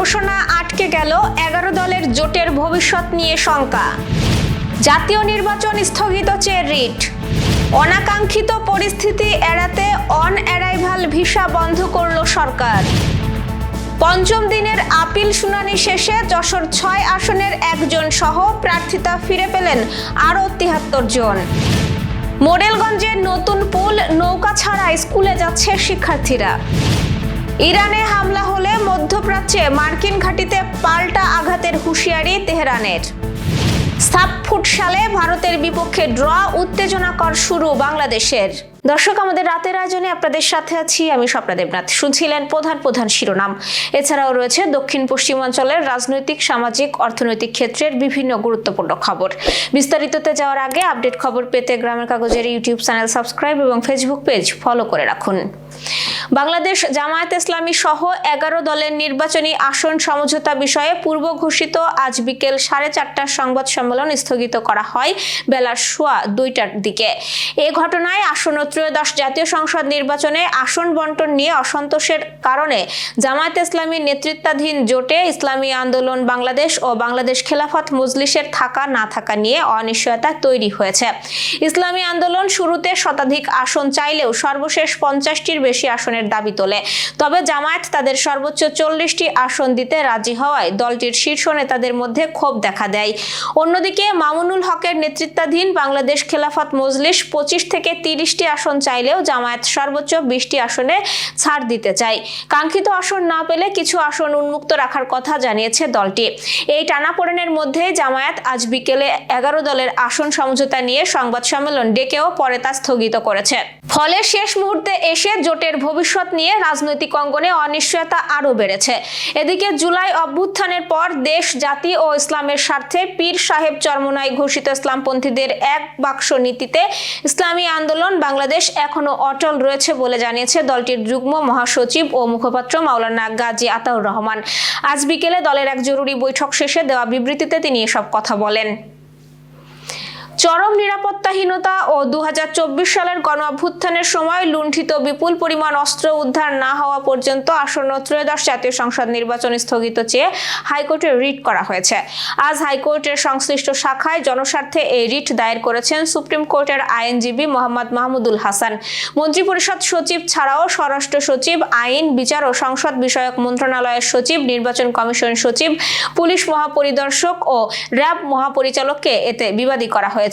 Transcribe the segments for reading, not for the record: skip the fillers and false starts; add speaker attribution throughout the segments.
Speaker 1: ঘোষণা আটকে গেল, 11 দলের জোটের ভবিষ্যৎ নিয়ে শঙ্কা। জাতীয় নির্বাচন স্থগিত চেয়ে রিট। অনাকাঙ্ক্ষিত পরিস্থিতি এড়াতে অন অ্যারাইভাল ভিসা বন্ধ করল সরকার। পঞ্চম দিনের আপিল শুনানি শেষে যশোর 6 আসনের একজন সহ প্রার্থিতা ফিরে পেলেন আরও 73 জন। মোডেলগঞ্জের নতুন পুল নৌকা ছাড়া স্কুলে যাচ্ছে শিক্ষার্থীরা। ইরানে হামলা হলে মধ্যপ্রাচ্যে মার্কিন ঘাঁটিতে পাল্টা আঘাতের হুঁশিয়ারি তেহরানের। সাব ফুটসালে ভারতের বিপক্ষে ড্র, উত্তেজনাকর শুরু বাংলাদেশের। দর্শক, আমাদের রাতের আয়োজনে আপনাদের সাথে আছি আমি স্বপ্না দেবনাথ। শুনছিলেন প্রধান শিরোনাম। এছাড়াও রয়েছে দক্ষিণ পশ্চিমাঞ্চলের রাজনৈতিক, সামাজিক, অর্থনৈতিক ক্ষেত্রের বিভিন্ন গুরুত্বপূর্ণ খবর। বিস্তারিততে যাওয়ার আগে আপডেট খবর পেতে গ্রামের কাগজের ইউটিউব চ্যানেল সাবস্ক্রাইব এবং ফেসবুক পেজ ফলো করে রাখুন। বাংলাদেশ জামায়াত ইসলামী সহ 11 দলের নির্বাচনী আসন সমঝোতা বিষয়ে পূর্ব ঘোষিত আজ বিকেল 4:30টার সংবাদ সম্মেলন স্থগিত করা হয় বেলা 2:15টার দিকে। এ ঘটনায় আসন্ন ত্রয়োদশ জাতীয় সংসদ নির্বাচনে আসন বন্টন নিয়ে অসন্তোষের কারণে জামায়াত ইসলামীর নেতৃত্বাধীন জোটে ইসলামী আন্দোলন বাংলাদেশ ও বাংলাদেশ খেলাফত মজলিসের থাকা না থাকা নিয়ে অনিশ্চয়তা তৈরি হয়েছে। ইসলামী আন্দোলন শুরুতে শতাধিক আসন চাইলেও সর্বশেষ 50টির বেশি আসনের দাবি তোলে। তবে জামায়াত তাদের সর্বোচ্চ 40টি আসন দিতে রাজি হওয়ায় দলটির শীর্ষ নেতাদের মধ্যে ক্ষোভ দেখা দেয়। অন্যদিকে মামুনুল হকের নেতৃত্বাধীন বাংলাদেশ খেলাফত মজলিস 25 থেকে 30টি আসন চাইলেও জামায়াত সর্বোচ্চ 20টি আসনে ছাড় দিতে চায়। কাঙ্ক্ষিত আসন না পেলে কিছু আসন উন্মুক্ত রাখার কথা জানিয়েছে দলটি। এই টানাপোড়েনের মধ্যে জামায়াত আজ বিকেলে 11 দলের আসন সমঝোতা নিয়ে সংবাদ সম্মেলন ডেকেও পরে তা স্থগিত করেছে। ফলে শেষ মুহূর্তে এসে জোটের ভবিষ্যৎ নিয়ে রাজনৈতিক অঙ্গনে অনিশ্চয়তা আরও বেড়েছে। এদিকে জুলাই অভ্যুত্থানের পর দেশ, জাতি ও ইসলামের স্বার্থে পীর সাহেব চরমোনাই ঘোষিত ইসলামপন্থীদের এক বাক্স নীতিতে ইসলামী আন্দোলন বাংলাদেশ এখনো অটল রয়েছে বলে জানিয়েছে দলটির যুগ্ম মহাসচিব ও মুখপাত্র মাওলানা গাজী আতাউর রহমান। আজ বিকেলে দলের এক জরুরি বৈঠক শেষে দেওয়া বিবৃতিতে তিনি এসব কথা বলেন। চরম নিরাপত্তাহীনতা ও 2024 সালের গণ অভ্যুত্থানের সময় লুণ্ঠিত বিপুল পরিমাণ অস্ত্র উদ্ধার না হওয়া পর্যন্ত আসন্ন ত্রয়োদশ জাতীয় সংসদ নির্বাচন স্থগিত চেয়ে হাইকোর্টে রিট করা হয়েছে। আজ হাইকোর্টের সংশ্লিষ্ট শাখায় জনস্বার্থে এই রিট দায়ের করেছেন সুপ্রিম কোর্টের আইনজীবী মোহাম্মদ মাহমুদুল হাসান। মন্ত্রিপরিষদ সচিব ছাড়াও স্বরাষ্ট্র সচিব, আইন, বিচার ও সংসদ বিষয়ক মন্ত্রণালয়ের সচিব, নির্বাচন কমিশন সচিব, পুলিশ মহাপরিদর্শক ও র্যাব মহাপরিচালককে এতে বিবাদী করা হয়েছে।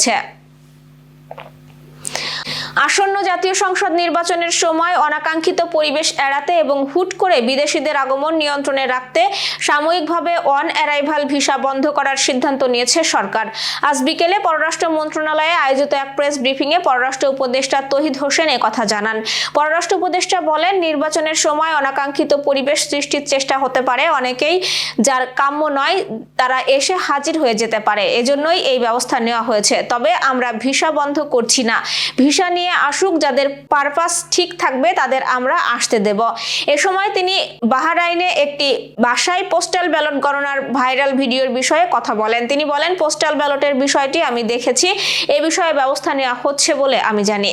Speaker 1: আসন্ন জাতীয় সংসদ নির্বাচনের সময় অনাকাঙ্ক্ষিত পরিবেশ এড়াতে এবং হুট করে বিদেশিদের আগমন নিয়ন্ত্রণে রাখতে সাময়িকভাবে অন অ্যারাইভাল ভিসা বন্ধ করার সিদ্ধান্ত নিয়েছে সরকার। আজ বিকেলে পররাষ্ট্র মন্ত্রণালয়ে আয়োজিত এক প্রেস ব্রিফিংয়ে পররাষ্ট্র উপদেষ্টা তৌহিদ হোসেন কথা জানান। পররাষ্ট্র উপদেষ্টা বলেন, নির্বাচনের সময় অনাকাঙ্ক্ষিত পরিবেশ সৃষ্টির চেষ্টা হতে পারে। অনেকেই যার কাম্য নয় তারা এসে হাজির হয়ে যেতে পারে, এজন্যই এই ব্যবস্থা নেওয়া হয়েছে। তবে আমরা ভিসা বন্ধ করছি না। ভিসা নিয়ে আসুক, যাদের পারপাস ঠিক থাকবে তাদের আমরা আসতে দেব। এ সময় তিনি বাহরাইনে একটি বাসায় পোস্টাল ব্যালট গণনার ভাইরাল ভিডিওর বিষয়ে কথা বলেন। তিনি বলেন, পোস্টাল ব্যালটের বিষয়টি আমি দেখেছি, এ বিষয়ে ব্যবস্থা নেওয়া হচ্ছে বলে আমি জানি।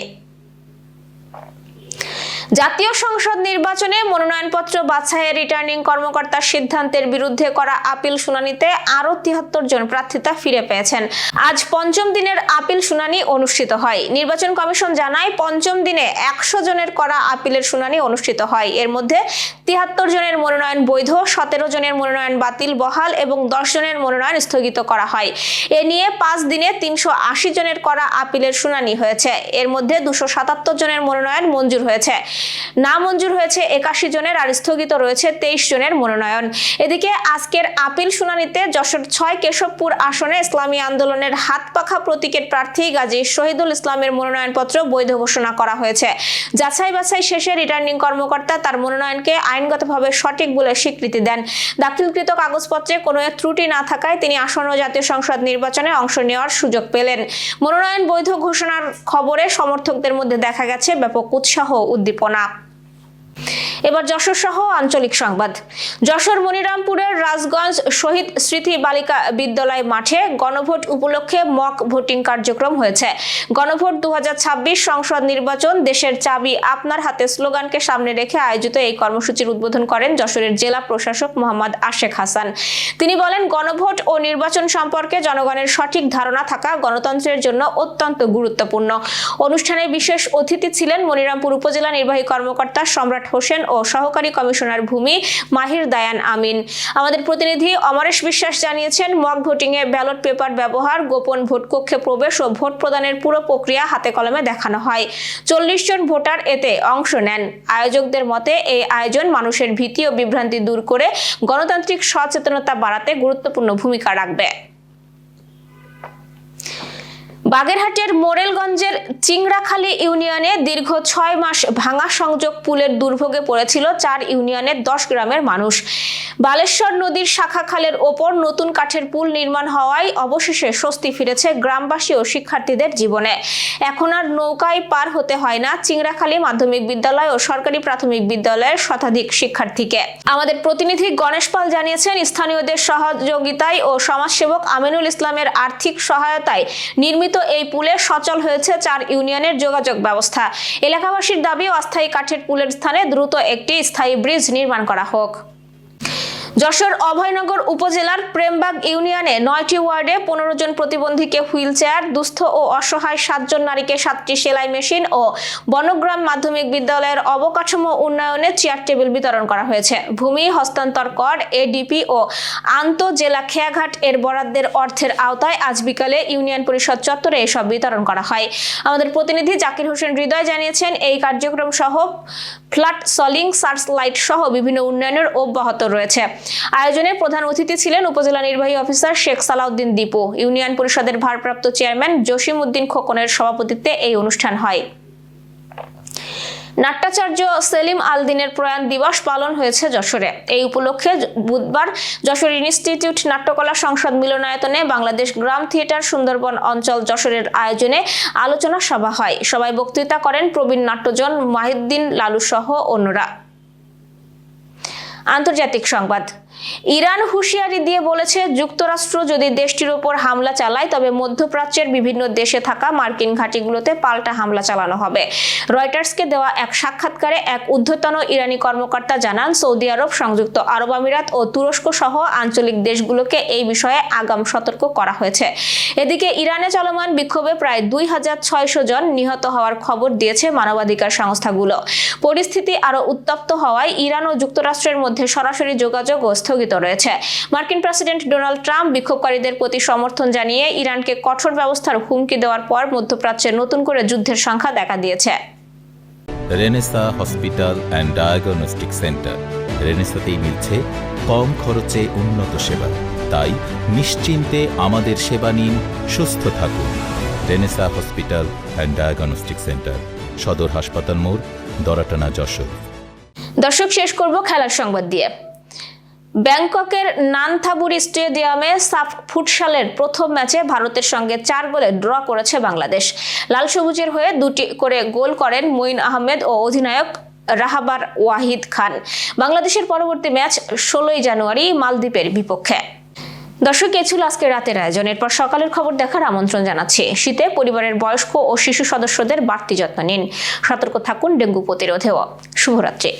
Speaker 1: জাতীয় সংসদ নির্বাচনে মনোনয়নপত্র বাছাইয়ের রিটার্নিং কর্মকর্তার সিদ্ধান্তের বিরুদ্ধে করা আপিল শুনানিতে আরও 73 জন প্রার্থিতা ফিরে পেয়েছেন। আজ পঞ্চম দিনের আপিল শুনানি অনুষ্ঠিত হয়। নির্বাচন কমিশন জানায়, পঞ্চম দিনে 100 জনের করা আপিলের শুনানি অনুষ্ঠিত হয়। এর মধ্যে 73 জনের মনোনয়ন বৈধ, 17 জনের মনোনয়ন বাতিল বহাল এবং 10 জনের মনোনয়ন স্থগিত করা হয়। এ নিয়ে 5 দিনে 380 জনের করা আপিলের শুনানি হয়েছে। এর মধ্যে 277 জনের মনোনয়ন মঞ্জুর হয়েছে, না মঞ্জুর হয়েছে 81 জনের, আর স্থগিত রয়েছে 23 জনের মনোনয়ন। এদিকে আজকের আপিল শুনানিতে যশোর 6 কেশবপুর আসনে ইসলামী আন্দোলনের হাতপাখা প্রতীকের প্রার্থী গাজী শহীদুল ইসলামের মনোনয়নপত্র বৈধ ঘোষণা করা হয়েছে। যাচাই বাছাই শেষে রিটার্নিং কর্মকর্তা তার মনোনয়নকে আইনগতভাবে সঠিক বলে স্বীকৃতি দেন। দাখিলকৃত কাগজপত্রে কোনো ত্রুটি না থাকায় তিনি আসন্ন জাতীয় সংসদ নির্বাচনে অংশ নেওয়ার সুযোগ পেলেন। মনোনয়ন বৈধ ঘোষণার খবরে সমর্থকদের মধ্যে দেখা গেছে ব্যাপক উৎসাহ, উদ্দীপনা। এবার যশোর সহ আঞ্চলিক সংবাদ। যশোর মনিরামপুরের রাজগঞ্জ শহীদ স্মৃতি বালিকা বিদ্যালয় মাঠে গণভোট উপলক্ষে মক ভোটিং কার্যক্রম হয়েছে। গণভোট 2026 সংসদ নির্বাচন দেশের চাবি আপনার হাতে স্লোগানকে সামনে রেখে আয়োজিত এই কর্মসূচির উদ্বোধন করেন যশোরের জেলা প্রশাসক মোহাম্মদ আশেক হাসান। তিনি বলেন, গণভোট ও নির্বাচন সম্পর্কে জনগণের সঠিক ধারণা থাকা গণতন্ত্রের জন্য অত্যন্ত গুরুত্বপূর্ণ। অনুষ্ঠানে বিশেষ অতিথি ছিলেন মনিরামপুর উপজেলা নির্বাহী কর্মকর্তা সম্রাট হোসেন ও সহকারী কমিশনার ভূমি মাহির দায়ান আমিন। আমাদের প্রতিনিধি অমরেশ বিশ্বাস জানিয়েছেন, মক ভোটিং এ ব্যালট পেপার ব্যবহার, গোপন ভোট কক্ষে প্রবেশ ও ভোট প্রদানের পুরো প্রক্রিয়া হাতে কলমে দেখানো হয়। 40 জন ভোটার এতে অংশ নেন। আয়োজকদের মতে এই আয়োজন মানুষের ভীতি ও বিভ্রান্তি দূর করে গণতান্ত্রিক সচেতনতা বাড়াতে গুরুত্বপূর্ণ ভূমিকা রাখবে। বাগেরহাটের মোরেলগঞ্জের চিংড়াখালী ইউনিয়নে দীর্ঘ 6 মাস ভাঙা সংযোগ পুলের দুর্ভোগে পড়েছিল 4 ইউনিয়নের 10 গ্রামের মানুষ। বালেশ্বর নদীর শাখা খালের ওপর নতুন কাঠের পুল নির্মাণ হওয়ায় অবশেষে স্বস্তি ফিরেছে গ্রামবাসী ও শিক্ষার্থীদের জীবনে। এখন আর নৌকায় পার হতে হয় না চিংড়াখালী মাধ্যমিক বিদ্যালয় ও সরকারি প্রাথমিক বিদ্যালয়ের শতাধিক শিক্ষার্থীকে। আমাদের প্রতিনিধি গণেশ পাল জানিয়েছেন, স্থানীয়দের সহযোগিতায় ও সমাজসেবক আমিনুল ইসলামের আর্থিক সহায়তায় নির্মিত এই পুলে সচল হয়েছে 4 ইউনিয়নের যোগাযোগ ব্যবস্থা। এলাকাবাসীর দাবি, অস্থায়ী কাঠের পুলের স্থানে দ্রুত একটি স্থায়ী ব্রিজ নির্মাণ করা হোক। যশোর অভয়নগর উপজেলার প্রেমবাগ ইউনিয়নে 9টি ওয়ার্ডে 15 জন প্রতিবন্ধীকে হুইল চেয়ার, দুস্থ ও অসহায় 7 জন নারীকে 7টি সেলাই মেশিন ও বনগ্রাম মাধ্যমিক বিদ্যালয়ের অবকাঠামো উন্নয়নে চেয়ার টেবিল বিতরণ করা হয়েছে। ভূমি হস্তান্তর কর, এডিপি ও আন্তঃজেলা খেয়াঘাট এর বরাদ্দের অর্থের আওতায় আজ বিকালে ইউনিয়ন পরিষদ চত্বরে এসব বিতরণ করা হয়। আমাদের প্রতিনিধি জাকির হোসেন হৃদয় জানিয়েছেন, এই কার্যক্রম সহ ফ্ল্যাট সলিং, সার্চ লাইট সহ বিভিন্ন উন্নয়নের অব্যাহত রয়েছে। আয়োজনে প্রধান অতিথি ছিলেন উপজেলা নির্বাহী অফিসার শেখ সালাউদ্দিন দীপু। ইউনিয়ন পরিষদের ভারপ্রাপ্ত চেয়ারম্যান জসিম উদ্দিন খোকনের সভাপতিত্বে এই অনুষ্ঠান হয়। নাট্যাচার্য সেলিম আল দিনের প্রয়াণ দিবস পালন হয়েছে যশোরে। এই উপলক্ষে বুধবার যশোর ইনস্টিটিউট নাট্যকলা সংসদ মিলনায়তনে বাংলাদেশ গ্রাম থিয়েটার সুন্দরবন অঞ্চল যশোরের আয়োজনে আলোচনা সভা হয়। সভায় বক্তৃতা করেন প্রবীণ নাট্যজন মাহিউদ্দিন লালু সহ অন্যরা। আন্তর্জাতিক সংবাদ। ইরান হুঁশিয়ারি দিয়ে বলেছে, যুক্তরাষ্ট্র যদি দেশটির উপর হামলা চালায় তবে মধ্যপ্রাচ্যের বিভিন্ন দেশে থাকা মার্কিন ঘাঁটিগুলোতে পাল্টা হামলা চালানো হবে। রয়টার্সকে দেওয়া এক সাক্ষাৎকারে এক ঊর্ধ্বতন ইরানি কর্মকর্তা জানান, সৌদি আরব, সংযুক্ত আরব আমিরাত ও তুরস্ক সহ আঞ্চলিক দেশগুলোকে এই বিষয়ে আগাম সতর্ক করা হয়েছে। এদিকে ইরানে চলমান বিক্ষোভে প্রায় 2600 জন নিহত হওয়ার খবর দিয়েছে মানবাধিকার সংস্থাগুলো। পরিস্থিতি আরো উত্তপ্ত হওয়ায় ইরান ও যুক্তরাষ্ট্রের মধ্যে সরাসরি যোগাযোগ স্থগিত রয়েছে। মার্কিন প্রেসিডেন্ট ডোনাল্ড ট্রাম্প বিক্ষোভকারীদের প্রতি সমর্থন জানিয়ে ইরানকে কঠোর ব্যবস্থার হুমকি দেওয়ার পর মধ্যপ্রাচ্যে নতুন করে যুদ্ধের সংখ্যা দেখা দিয়েছে।
Speaker 2: Renaissance hospital and diagnostic centre. রেনেসাতেই মিলছে কম খরচে উন্নত সেবা। তাই নিশ্চিন্তে আমাদের সেবা নিন, সুস্থ থাকুন। Renaissance hospital and diagnostic centre, সদর হাসপাতাল মোড়, দরাটানা, যশোর।
Speaker 1: দর্শক, শেষ করব খেলার সংবাদ দিয়ে। ব্যাংককের নানথাবুরি স্টেডিয়ামে সাফ ফুটসালের প্রথম ম্যাচে ভারতের সঙ্গে 4 গোলে ড্র করেছে বাংলাদেশ। লাল সবুজের হয়ে 2টি করে গোল করেন মঈন আহমেদ ও অধিনায়ক রাহাবার ওয়াহিদ খান। বাংলাদেশের পরবর্তী ম্যাচ 16 জানুয়ারি মালদ্বীপের বিপক্ষে। দর্শক, এ ছিল আজকের রাতের আয়োজন। এরপর সকালের খবর দেখার আমন্ত্রণ জানাচ্ছি। শীতে পরিবারের বয়স্ক ও শিশু সদস্যদের বাড়তি যত্ন নিন। সতর্ক থাকুন ডেঙ্গু প্রতিরোধেও। শুভরাত্রি।